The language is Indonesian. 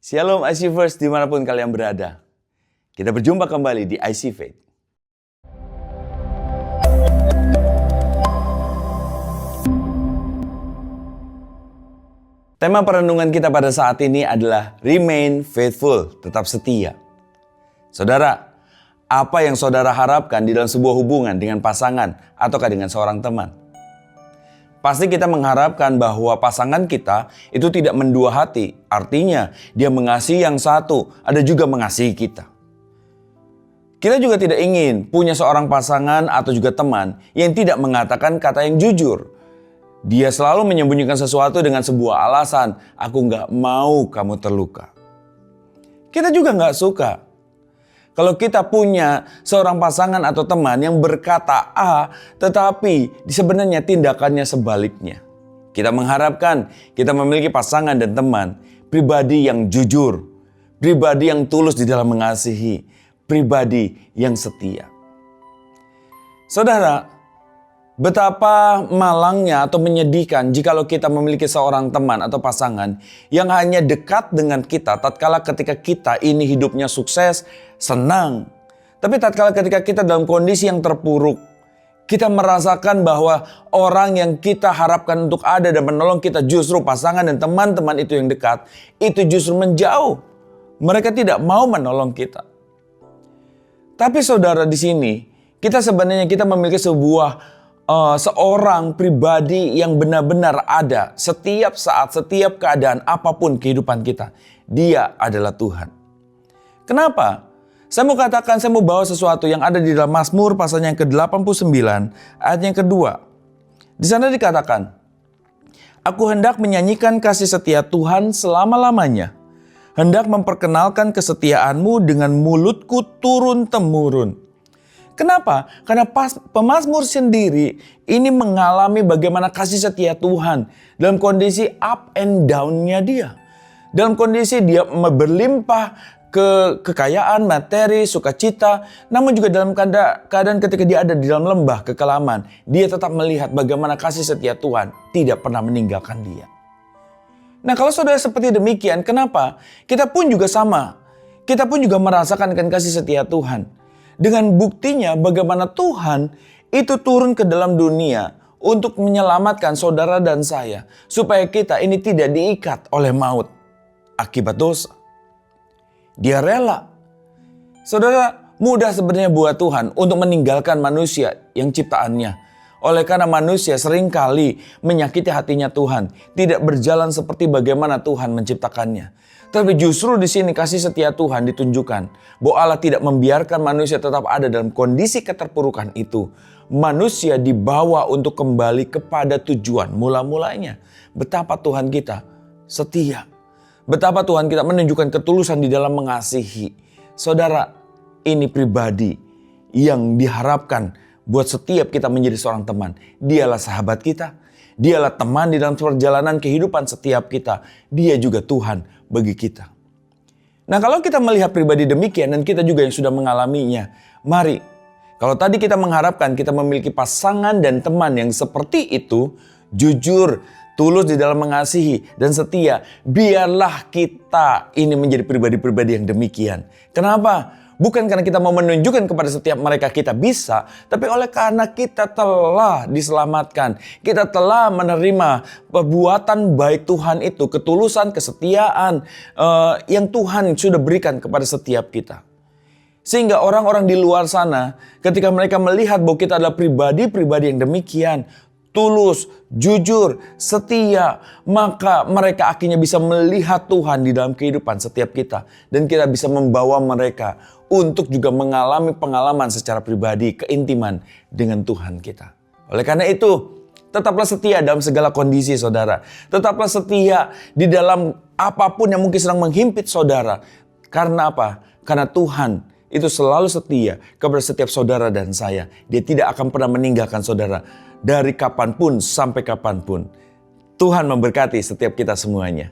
Shalom IC-verse dimanapun kalian berada. Kita berjumpa kembali di IC Faith. Tema perenungan kita pada saat ini adalah Remain Faithful, tetap setia. Saudara, apa yang saudara harapkan di dalam sebuah hubungan dengan pasangan ataukah dengan seorang teman? Pasti kita mengharapkan bahwa pasangan kita itu tidak mendua hati. Artinya dia mengasihi yang satu, ada juga mengasihi kita. Kita juga tidak ingin punya seorang pasangan atau juga teman yang tidak mengatakan kata yang jujur. Dia selalu menyembunyikan sesuatu dengan sebuah alasan, aku gak mau kamu terluka. Kita juga gak suka kalau kita punya seorang pasangan atau teman yang berkata A, tetapi sebenarnya tindakannya sebaliknya. Kita mengharapkan kita memiliki pasangan dan teman, pribadi yang jujur, pribadi yang tulus di dalam mengasihi, pribadi yang setia. Saudara, betapa malangnya atau menyedihkan jikalau kita memiliki seorang teman atau pasangan yang hanya dekat dengan kita tatkala ketika kita ini hidupnya sukses, senang. Tapi tatkala ketika kita dalam kondisi yang terpuruk, kita merasakan bahwa orang yang kita harapkan untuk ada dan menolong kita justru pasangan dan teman-teman itu yang dekat, itu justru menjauh. Mereka tidak mau menolong kita. Tapi saudara, di sini kita sebenarnya memiliki seorang pribadi yang benar-benar ada setiap saat, setiap keadaan apapun kehidupan kita. Dia adalah Tuhan. Kenapa? Saya mau bawa sesuatu yang ada di dalam Mazmur pasalnya yang ke-89 ayat yang kedua. Di sana dikatakan, aku hendak menyanyikan kasih setia Tuhan selama-lamanya. Hendak memperkenalkan kesetiaanmu dengan mulutku turun-temurun. Kenapa? Karena pemazmur sendiri ini mengalami bagaimana kasih setia Tuhan dalam kondisi up and down-nya dia. Dalam kondisi dia berlimpah kekayaan, materi, sukacita, namun juga dalam keadaan ketika dia ada di dalam lembah kekelaman, dia tetap melihat bagaimana kasih setia Tuhan tidak pernah meninggalkan dia. Nah, kalau saudara seperti demikian, kenapa? Kita pun juga sama. Kita pun juga merasakan kasih setia Tuhan. Dengan buktinya bagaimana Tuhan itu turun ke dalam dunia untuk menyelamatkan saudara dan saya. Supaya kita ini tidak diikat oleh maut akibat dosa. Dia rela. Saudara, mudah sebenarnya buat Tuhan untuk meninggalkan manusia yang ciptaannya. Oleh karena manusia seringkali menyakiti hatinya Tuhan. Tidak berjalan seperti bagaimana Tuhan menciptakannya. Tapi justru di sini kasih setia Tuhan ditunjukkan bahwa Allah tidak membiarkan manusia tetap ada dalam kondisi keterpurukan itu. Manusia dibawa untuk kembali kepada tujuan mula-mulanya. Betapa Tuhan kita setia. Betapa Tuhan kita menunjukkan ketulusan di dalam mengasihi. Saudara, ini pribadi yang diharapkan buat setiap kita menjadi seorang teman. Dialah sahabat kita. Dialah teman di dalam perjalanan kehidupan setiap kita. Dia juga Tuhan bagi kita. Nah, kalau kita melihat pribadi demikian dan kita juga yang sudah mengalaminya, mari, kalau tadi kita mengharapkan kita memiliki pasangan dan teman yang seperti itu, jujur, tulus di dalam mengasihi dan setia, biarlah kita ini menjadi pribadi-pribadi yang demikian. Kenapa? Bukan karena kita mau menunjukkan kepada setiap mereka kita bisa, tapi oleh karena kita telah diselamatkan. Kita telah menerima perbuatan baik Tuhan itu, ketulusan, kesetiaan yang Tuhan sudah berikan kepada setiap kita. Sehingga orang-orang di luar sana ketika mereka melihat bahwa kita adalah pribadi-pribadi yang demikian, tulus, jujur, setia, maka mereka akhirnya bisa melihat Tuhan di dalam kehidupan setiap kita. Dan kita bisa membawa mereka untuk juga mengalami pengalaman secara pribadi, keintiman dengan Tuhan kita. Oleh karena itu, tetaplah setia dalam segala kondisi saudara. Tetaplah setia di dalam apapun yang mungkin sedang menghimpit saudara. Karena apa? Karena Tuhan itu selalu setia kepada setiap saudara dan saya. Dia tidak akan pernah meninggalkan saudara. Dari kapanpun sampai kapanpun. Tuhan memberkati setiap kita semuanya.